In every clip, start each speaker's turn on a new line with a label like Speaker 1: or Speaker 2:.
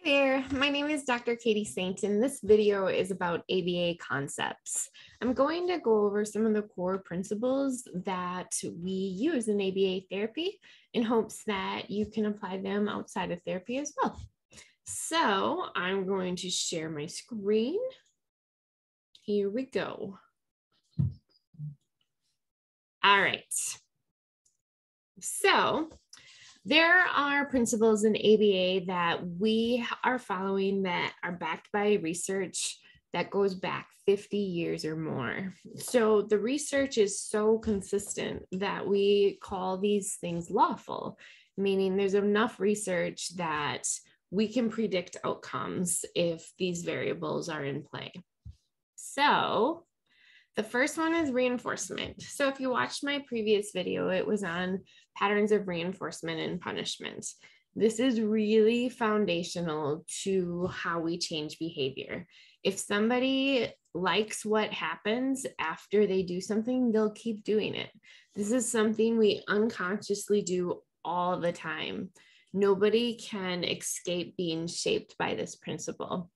Speaker 1: Hi there, my name is Dr. Katie Saint, and this video is about ABA concepts. I'm going to go over some of the core principles that we use in ABA therapy in hopes that you can apply them outside of therapy as well. So I'm going to share my screen. Here we go. All right. So there are principles in ABA that we are following that are backed by research that goes back 50 years or more. So the research is so consistent that we call these things lawful, meaning there's enough research that we can predict outcomes if these variables are in play. So the first one is reinforcement. So if you watched my previous video, it was on patterns of reinforcement and punishment. This is really foundational to how we change behavior. If somebody likes what happens after they do something, they'll keep doing it. This is something we unconsciously do all the time. Nobody can escape being shaped by this principle.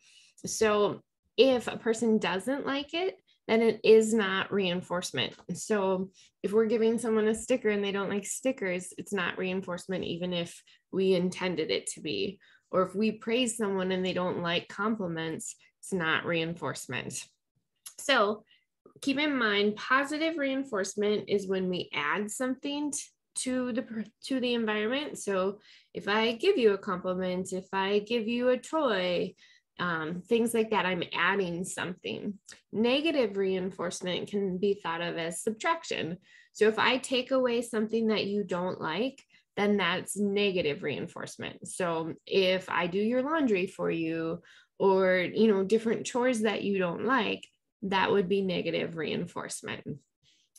Speaker 1: So if a person doesn't like it, then it is not reinforcement. So if we're giving someone a sticker and they don't like stickers, it's not reinforcement, even if we intended it to be. Or if we praise someone and they don't like compliments, it's not reinforcement. So keep in mind, positive reinforcement is when we add something to the environment. So if I give you a compliment, if I give you a toy, things like that, I'm adding something. Negative reinforcement can be thought of as subtraction. So if I take away something that you don't like, then that's negative reinforcement. So if I do your laundry for you, or different chores that you don't like, that would be negative reinforcement.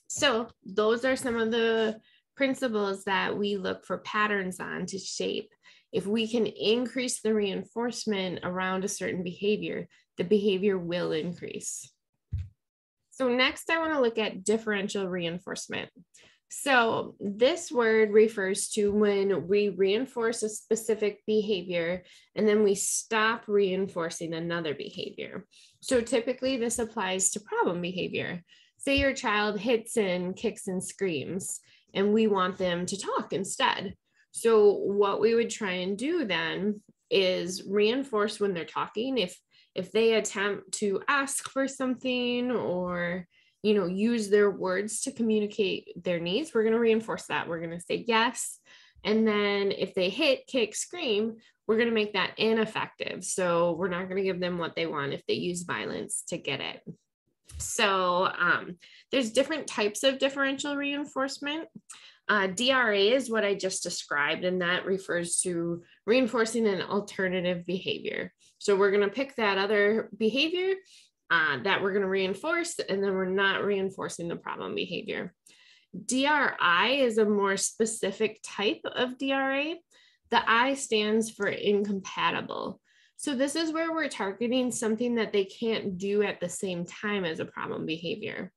Speaker 1: So those are some of the principles that we look for patterns on to shape. If we can increase the reinforcement around a certain behavior, the behavior will increase. So next, I want to look at differential reinforcement. So this word refers to when we reinforce a specific behavior and then we stop reinforcing another behavior. So typically this applies to problem behavior. Say your child hits and kicks and screams, and we want them to talk instead. So what we would try and do then is reinforce when they're talking. If they attempt to ask for something or use their words to communicate their needs, we're going to reinforce that. We're going to say yes. And then if they hit, kick, scream, we're going to make that ineffective. So we're not going to give them what they want if they use violence to get it. So there's different types of differential reinforcement. DRA is what I just described, and that refers to reinforcing an alternative behavior. So we're going to pick that other behavior that we're going to reinforce, and then we're not reinforcing the problem behavior. DRI is a more specific type of DRA. The I stands for incompatible. So this is where we're targeting something that they can't do at the same time as a problem behavior.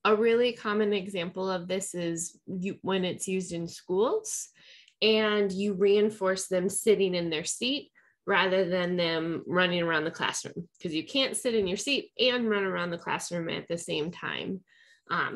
Speaker 1: A really common example of this is when it's used in schools and you reinforce them sitting in their seat rather than them running around the classroom, because you can't sit in your seat and run around the classroom at the same time.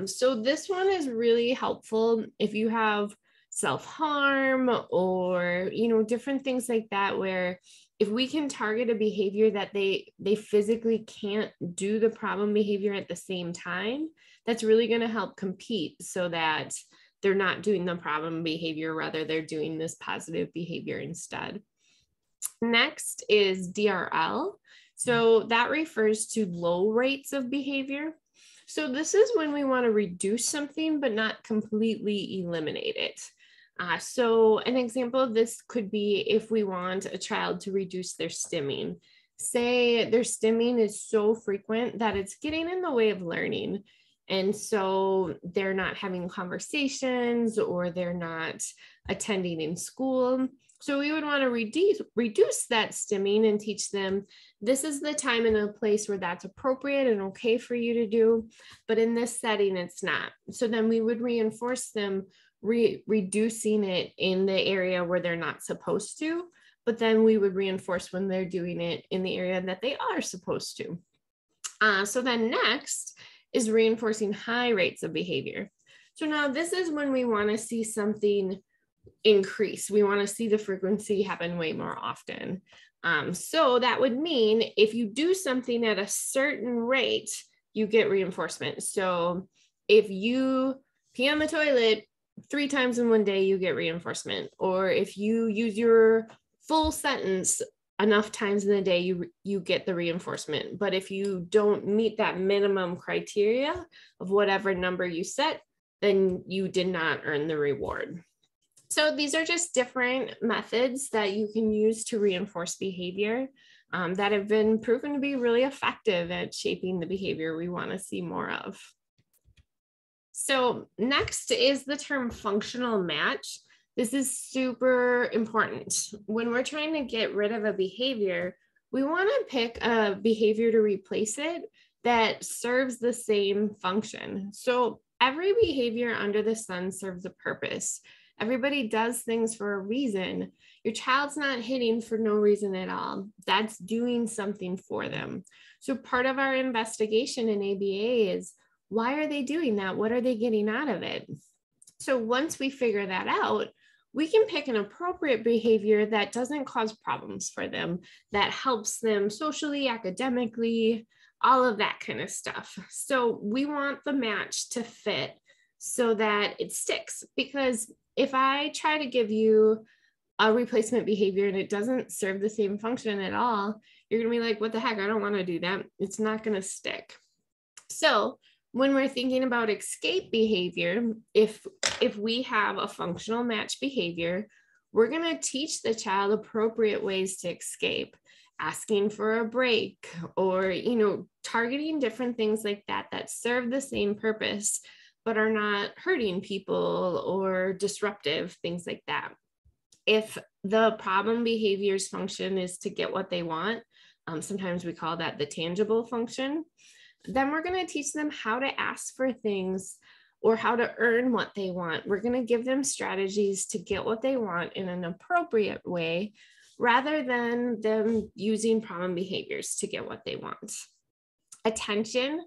Speaker 1: So this one is really helpful if you have self-harm or different things like that, where if we can target a behavior that they physically can't do the problem behavior at the same time, that's really going to help compete so that they're not doing the problem behavior, rather they're doing this positive behavior instead. Next is DRL. So that refers to low rates of behavior. So this is when we want to reduce something but not completely eliminate it. So an example of this could be if we want a child to reduce their stimming. Say their stimming is so frequent that it's getting in the way of learning. And so they're not having conversations or they're not attending in school. So we would want to reduce that stimming and teach them this is the time and a place where that's appropriate and okay for you to do. But in this setting, it's not. So then we would reinforce them reducing it in the area where they're not supposed to, but then we would reinforce when they're doing it in the area that they are supposed to. So then next is reinforcing high rates of behavior. So now this is when we want to see something increase. We want to see the frequency happen way more often. So that would mean if you do something at a certain rate, you get reinforcement. So if you pee on the toilet 3 times in one day, you get reinforcement. Or if you use your full sentence enough times in the day, you get the reinforcement. But if you don't meet that minimum criteria of whatever number you set, then you did not earn the reward. So these are just different methods that you can use to reinforce behavior that have been proven to be really effective at shaping the behavior we want to see more of. So next is the term functional match. This is super important. When we're trying to get rid of a behavior, we want to pick a behavior to replace it that serves the same function. So every behavior under the sun serves a purpose. Everybody does things for a reason. Your child's not hitting for no reason at all. That's doing something for them. So part of our investigation in ABA is, why are they doing that? What are they getting out of it? So once we figure that out, we can pick an appropriate behavior that doesn't cause problems for them, that helps them socially, academically, all of that kind of stuff. So we want the match to fit so that it sticks, because if I try to give you a replacement behavior and it doesn't serve the same function at all, you're going to be like, what the heck? I don't want to do that. It's not going to stick. So when we're thinking about escape behavior, if we have a functional match behavior, we're going to teach the child appropriate ways to escape, asking for a break, or, targeting different things like that serve the same purpose, but are not hurting people or disruptive, things like that. If the problem behavior's function is to get what they want, sometimes we call that the tangible function, then we're going to teach them how to ask for things or how to earn what they want. We're going to give them strategies to get what they want in an appropriate way, rather than them using problem behaviors to get what they want. Attention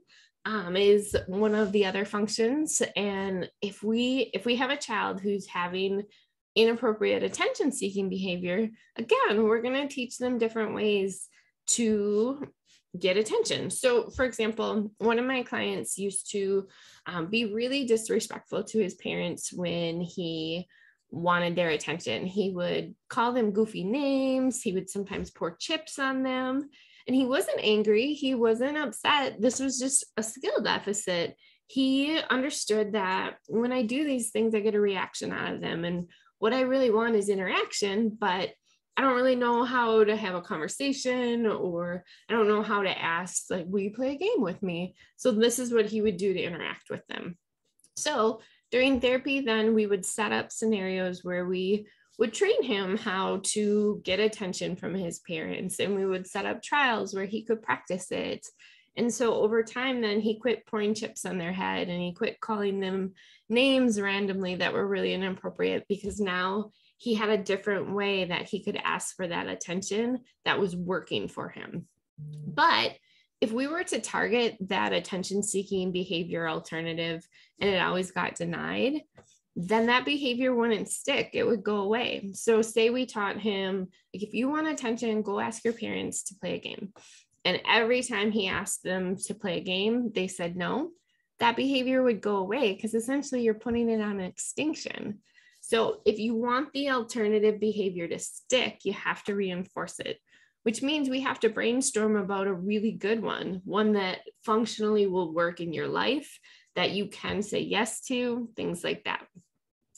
Speaker 1: is one of the other functions. And if we have a child who's having inappropriate attention-seeking behavior, again, we're going to teach them different ways to get attention. So for example, one of my clients used to be really disrespectful to his parents when he wanted their attention. He would call them goofy names. He would sometimes pour chips on them. And he wasn't angry. He wasn't upset. This was just a skill deficit. He understood that when I do these things, I get a reaction out of them. And what I really want is interaction, but I don't really know how to have a conversation, or I don't know how to ask, like, will you play a game with me? So this is what he would do to interact with them. So during therapy, then we would set up scenarios where we would train him how to get attention from his parents, and we would set up trials where he could practice it. And so over time, then he quit pouring chips on their head, and he quit calling them names randomly that were really inappropriate, because now he had a different way that he could ask for that attention that was working for him. But if we were to target that attention-seeking behavior alternative and it always got denied, then that behavior wouldn't stick. It would go away. So say we taught him, like, if you want attention, go ask your parents to play a game. And every time he asked them to play a game, they said no, that behavior would go away, because essentially you're putting it on extinction. So if you want the alternative behavior to stick, you have to reinforce it, which means we have to brainstorm about a really good one that functionally will work in your life, that you can say yes to, things like that.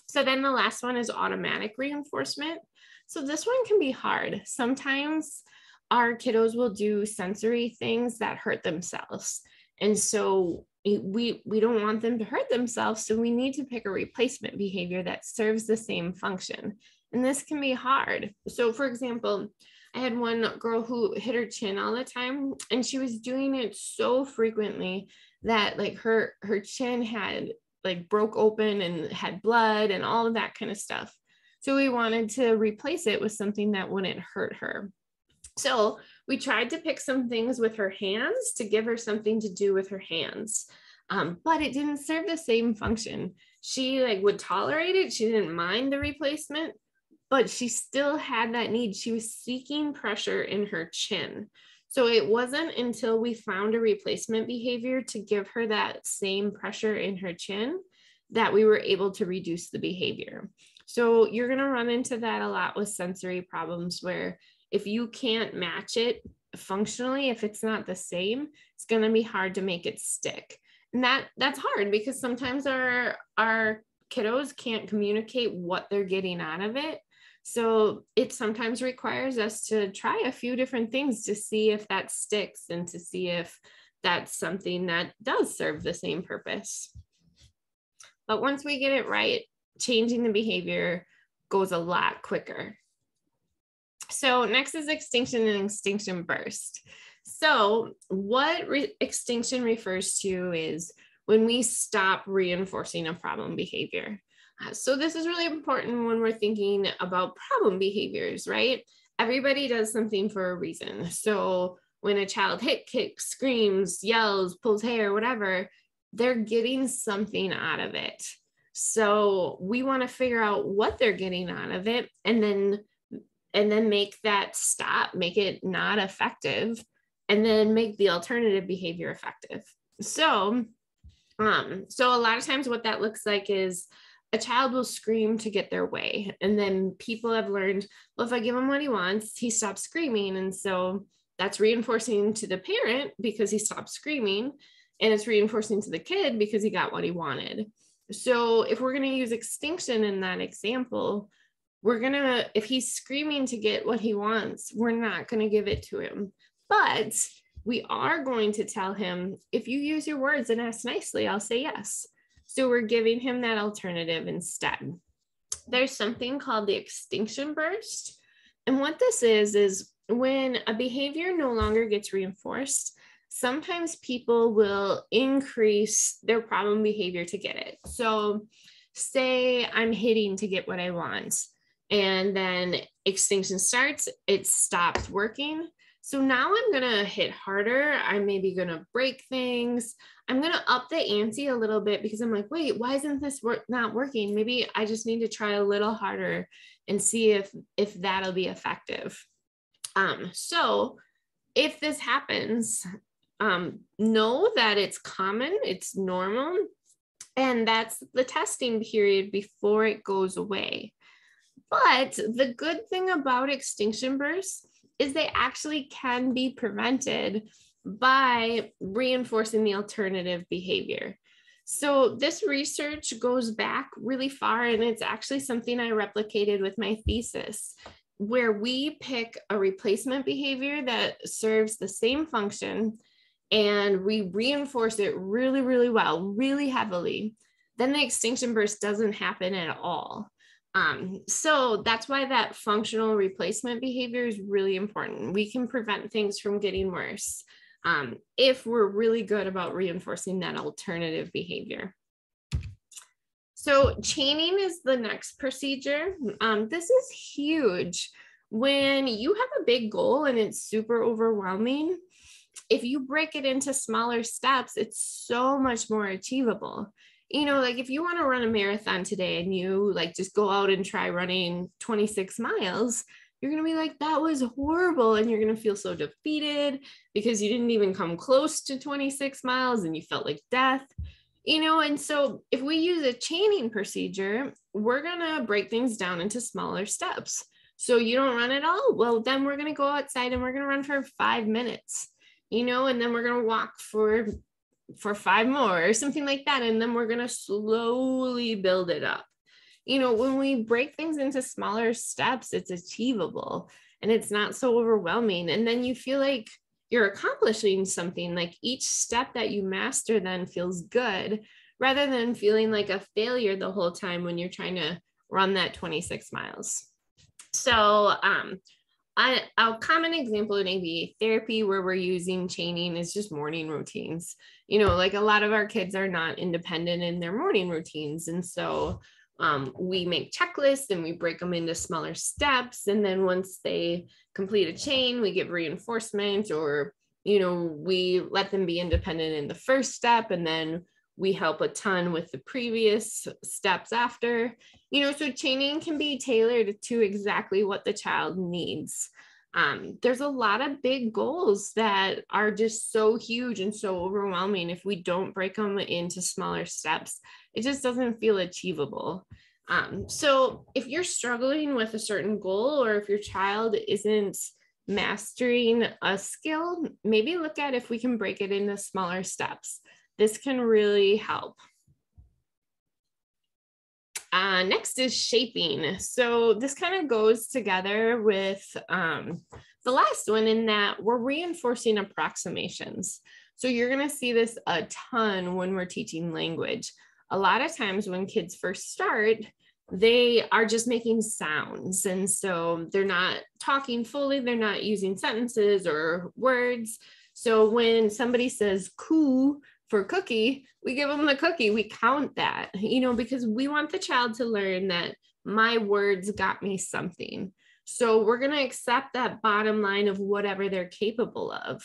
Speaker 1: So then the last one is automatic reinforcement. So this one can be hard. Sometimes our kiddos will do sensory things that hurt themselves. And so we don't want them to hurt themselves. So we need to pick a replacement behavior that serves the same function. And this can be hard. So for example, I had one girl who hit her chin all the time, and she was doing it so frequently that like her chin had like broke open and had blood and all of that kind of stuff. So we wanted to replace it with something that wouldn't hurt her. So we tried to pick some things with her hands to give her something to do with her hands. But it didn't serve the same function. She like would tolerate it. She didn't mind the replacement, but she still had that need. She was seeking pressure in her chin. So it wasn't until we found a replacement behavior to give her that same pressure in her chin that we were able to reduce the behavior. So you're going to run into that a lot with sensory problems, where if you can't match it functionally, if it's not the same, it's going to be hard to make it stick. And that's hard because sometimes our kiddos can't communicate what they're getting out of it. So it sometimes requires us to try a few different things to see if that sticks and to see if that's something that does serve the same purpose. But once we get it right, changing the behavior goes a lot quicker. So next is extinction and extinction burst. So what extinction refers to is when we stop reinforcing a problem behavior. So this is really important when we're thinking about problem behaviors, right? Everybody does something for a reason. So when a child kicks, screams, yells, pulls hair, whatever, they're getting something out of it. So we want to figure out what they're getting out of it and then make that stop, make it not effective, and then make the alternative behavior effective. So a lot of times what that looks like is a child will scream to get their way. And then people have learned, well, if I give him what he wants, he stops screaming. And so that's reinforcing to the parent because he stopped screaming. And it's reinforcing to the kid because he got what he wanted. So if we're going to use extinction in that example, if he's screaming to get what he wants, we're not going to give it to him. But we are going to tell him, if you use your words and ask nicely, I'll say yes. So we're giving him that alternative instead. There's something called the extinction burst. And what this is when a behavior no longer gets reinforced, sometimes people will increase their problem behavior to get it. So say I'm hitting to get what I want, and then extinction starts, it stops working. So now I'm going to hit harder. I'm maybe going to break things. I'm going to up the ante a little bit because I'm like, wait, why isn't this not working? Maybe I just need to try a little harder and see if that'll be effective. So if this happens, know that it's common, it's normal, and that's the testing period before it goes away. But the good thing about extinction bursts is they actually can be prevented by reinforcing the alternative behavior. So this research goes back really far, and it's actually something I replicated with my thesis, where we pick a replacement behavior that serves the same function and we reinforce it really, really well, really heavily. Then the extinction burst doesn't happen at all. So that's why that functional replacement behavior is really important. We can prevent things from getting worse if we're really good about reinforcing that alternative behavior. So chaining is the next procedure. This is huge. When you have a big goal and it's super overwhelming, if you break it into smaller steps, it's so much more achievable. You know, like if you want to run a marathon today and you like just go out and try running 26 miles, you're going to be like, that was horrible. And you're going to feel so defeated because you didn't even come close to 26 miles and you felt like death, you know? And so if we use a chaining procedure, we're going to break things down into smaller steps. So you don't run at all. Well, then we're going to go outside and we're going to run for 5 minutes, you know, and then we're going to walk for 5 more or something like that. And then we're going to slowly build it up. You know, when we break things into smaller steps, it's achievable and it's not so overwhelming. And then you feel like you're accomplishing something. Like each step that you master then feels good rather than feeling like a failure the whole time when you're trying to run that 26 miles. So, a common example in ABA therapy where we're using chaining is just morning routines. You know, like a lot of our kids are not independent in their morning routines. And so We make checklists and we break them into smaller steps. And then once they complete a chain, we give reinforcement, or, we let them be independent in the first step, and then we help a ton with the previous steps after, so chaining can be tailored to exactly what the child needs. There's a lot of big goals that are just so huge and so overwhelming. If we don't break them into smaller steps, it just doesn't feel achievable. So if you're struggling with a certain goal, or if your child isn't mastering a skill, maybe look at if we can break it into smaller steps. This can really help. Next is shaping. So this kind of goes together with the last one, in that we're reinforcing approximations. So you're going to see this a ton when we're teaching language. A lot of times when kids first start, they are just making sounds. And so they're not talking fully. They're not using sentences or words. So when somebody says "coo" for cookie, we give them the cookie. We count that, because we want the child to learn that my words got me something. So we're going to accept that bottom line of whatever they're capable of.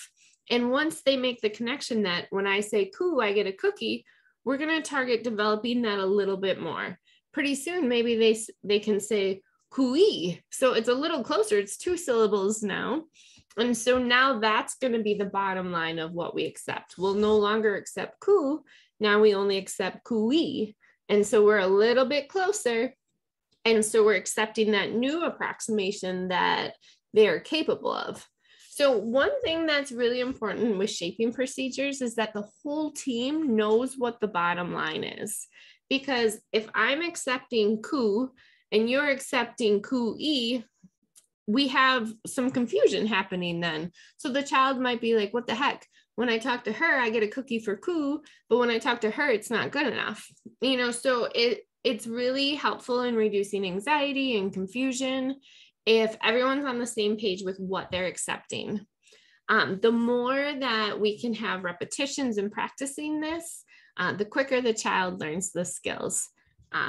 Speaker 1: And once they make the connection that when I say "coo," I get a cookie, we're going to target developing that a little bit more. Pretty soon, maybe they can say "cooey." So it's a little closer. It's 2 syllables now. And so now that's going to be the bottom line of what we accept. We'll no longer accept "coo." Now we only accept "cooey." And so we're a little bit closer. And so we're accepting that new approximation that they are capable of. So one thing that's really important with shaping procedures is that the whole team knows what the bottom line is. Because if I'm accepting "coo" and you're accepting "cooey," we have some confusion happening then. So the child might be like, what the heck? When I talk to her, I get a cookie for "coo," but when I talk to her, it's not good enough. So it's really helpful in reducing anxiety and confusion if everyone's on the same page with what they're accepting. The more that we can have repetitions and practicing this, the quicker the child learns the skills.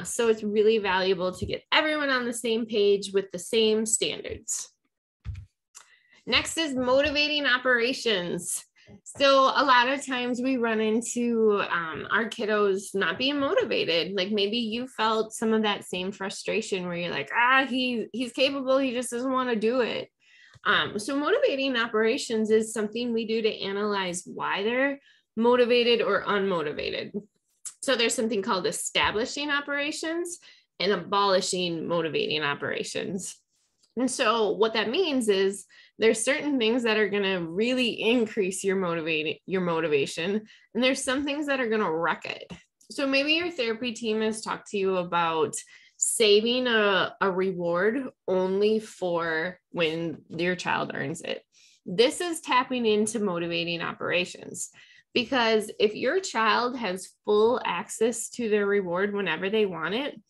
Speaker 1: So it's really valuable to get everyone on the same page with the same standards. Next is motivating operations. So a lot of times we run into our kiddos not being motivated. Like maybe you felt some of that same frustration where you're like, he's capable, he just doesn't want to do it. So motivating operations is something we do to analyze why they're motivated or unmotivated. So there's something called establishing operations and abolishing motivating operations. And so what that means is there's certain things that are going to really increase your motivation, and there's some things that are going to wreck it. So maybe your therapy team has talked to you about saving a reward only for when your child earns it. This is tapping into motivating operations. Because if your child has full access to their reward whenever they want it,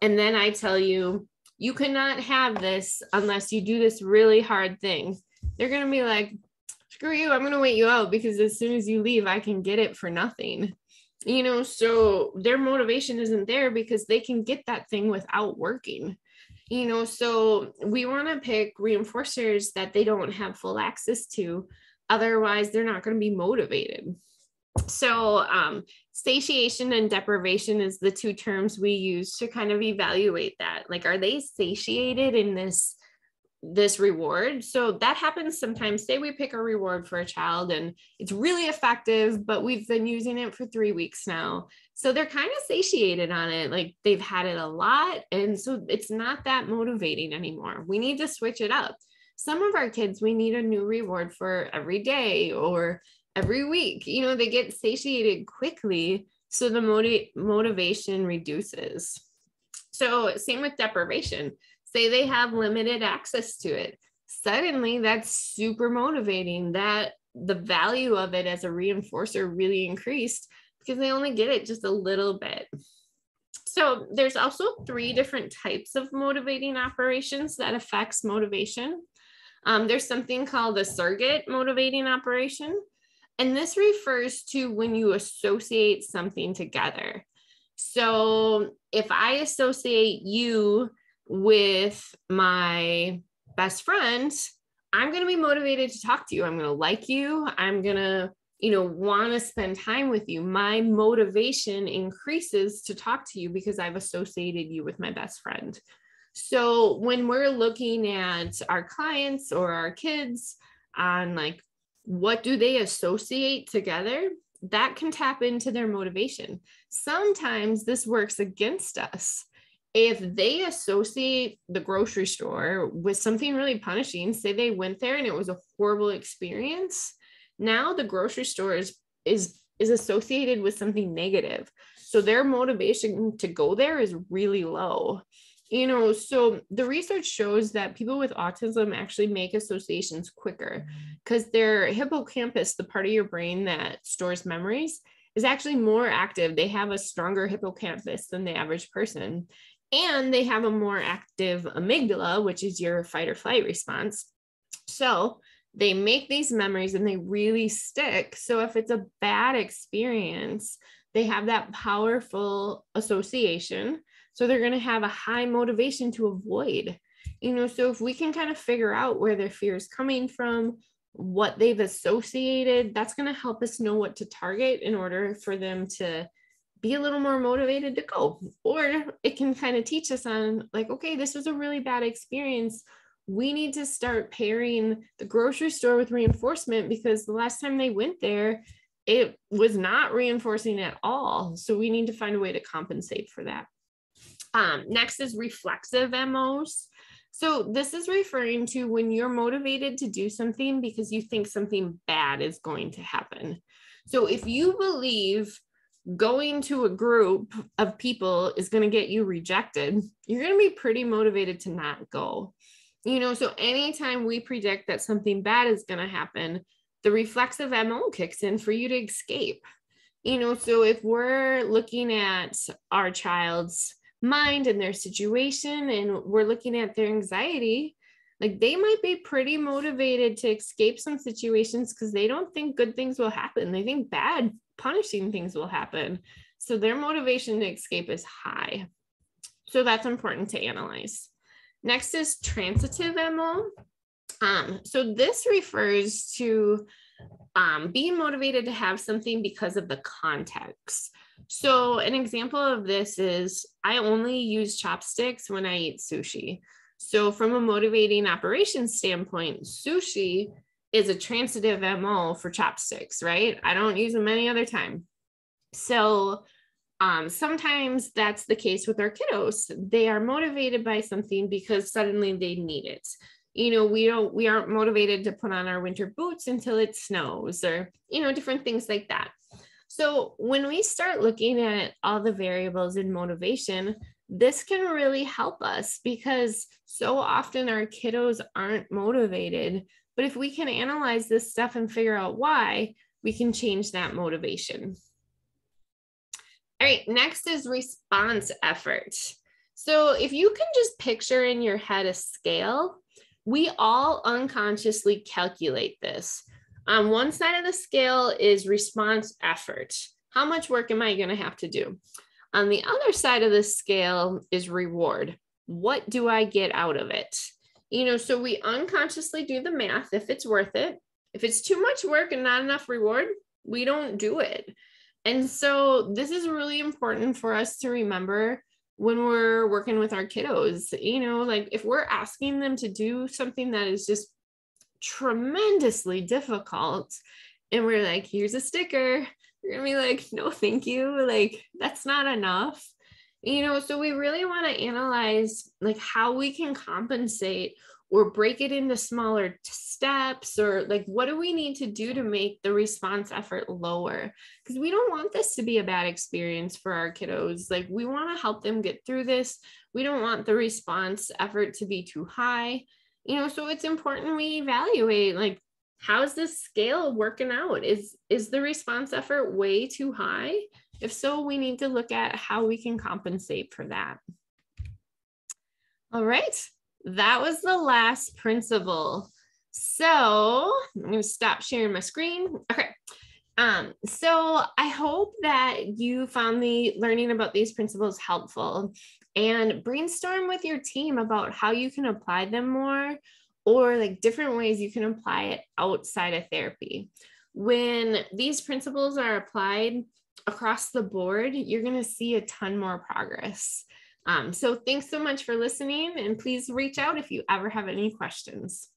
Speaker 1: and then I tell you, you cannot have this unless you do this really hard thing, they're going to be like, screw you, I'm going to wait you out because as soon as you leave, I can get it for nothing. So their motivation isn't there because they can get that thing without working. So we want to pick reinforcers that they don't have full access to. Otherwise, they're not going to be motivated. So satiation and deprivation is the 2 terms we use to kind of evaluate that. Like, are they satiated in this reward? So that happens sometimes. Say we pick a reward for a child and it's really effective, but we've been using it for 3 weeks now. So they're kind of satiated on it. Like they've had it a lot. And so it's not that motivating anymore. We need to switch it up. Some of our kids, we need a new reward for every day or every week. They get satiated quickly. So the motivation reduces. So same with deprivation. Say they have limited access to it. Suddenly that's super motivating, that the value of it as a reinforcer really increased because they only get it just a little bit. So there's also 3 different types of motivating operations that affects motivation. There's something called a surrogate motivating operation. And this refers to when you associate something together. So if I associate you with my best friend, I'm going to be motivated to talk to you. I'm going to like you. I'm going to, want to spend time with you. My motivation increases to talk to you because I've associated you with my best friend. So when we're looking at our clients or our kids on like, what do they associate together? That can tap into their motivation. Sometimes this works against us. If they associate the grocery store with something really punishing, say they went there and it was a horrible experience, now the grocery store is associated with something negative. So their motivation to go there is really low. So the research shows that people with autism actually make associations quicker because their hippocampus, the part of your brain that stores memories, is actually more active. They have a stronger hippocampus than the average person. And they have a more active amygdala, which is your fight or flight response. So they make these memories and they really stick. So if it's a bad experience, they have that powerful association. So they're going to have a high motivation to avoid, so if we can kind of figure out where their fear is coming from, what they've associated, that's going to help us know what to target in order for them to be a little more motivated to go. Or it can kind of teach us on like, okay, this was a really bad experience. We need to start pairing the grocery store with reinforcement because the last time they went there, it was not reinforcing at all. So we need to find a way to compensate for that. Next is reflexive MOs. So this is referring to when you're motivated to do something because you think something bad is going to happen. So if you believe going to a group of people is going to get you rejected, you're going to be pretty motivated to not go. So anytime we predict that something bad is going to happen, the reflexive MO kicks in for you to escape. So if we're looking at our child's mind and their situation and we're looking at their anxiety, like they might be pretty motivated to escape some situations because they don't think good things will happen. They think bad, punishing things will happen. So their motivation to escape is high. So that's important to analyze. Next is transitive MO. So this refers to being motivated to have something because of the context. So an example of this is I only use chopsticks when I eat sushi. So from a motivating operations standpoint, sushi is a transitive MO for chopsticks, right? I don't use them any other time. So sometimes that's the case with our kiddos. They are motivated by something because suddenly they need it. We aren't motivated to put on our winter boots until it snows or, different things like that. So when we start looking at all the variables in motivation, this can really help us because so often our kiddos aren't motivated. But if we can analyze this stuff and figure out why, we can change that motivation. All right, next is response effort. So if you can just picture in your head a scale, we all unconsciously calculate this. On one side of the scale is response effort. How much work am I going to have to do? On the other side of the scale is reward. What do I get out of it? So we unconsciously do the math if it's worth it. If it's too much work and not enough reward, we don't do it. And so this is really important for us to remember when we're working with our kiddos. Like if we're asking them to do something that is just tremendously difficult and we're like, here's a sticker, you're gonna be like, no, thank you. Like, that's not enough. So we really want to analyze like how we can compensate or break it into smaller steps, or like, what do we need to do to make the response effort lower? Because we don't want this to be a bad experience for our kiddos. Like, we want to help them get through this. We don't want the response effort to be too high. So it's important we evaluate, like, how's this scale working out? Is the response effort way too high? If so, we need to look at how we can compensate for that. All right, that was the last principle. So I'm going to stop sharing my screen. Okay, So I hope that you found the learning about these principles helpful, and brainstorm with your team about how you can apply them more, or like different ways you can apply it outside of therapy. When these principles are applied across the board, you're going to see a ton more progress. So thanks so much for listening, and please reach out if you ever have any questions.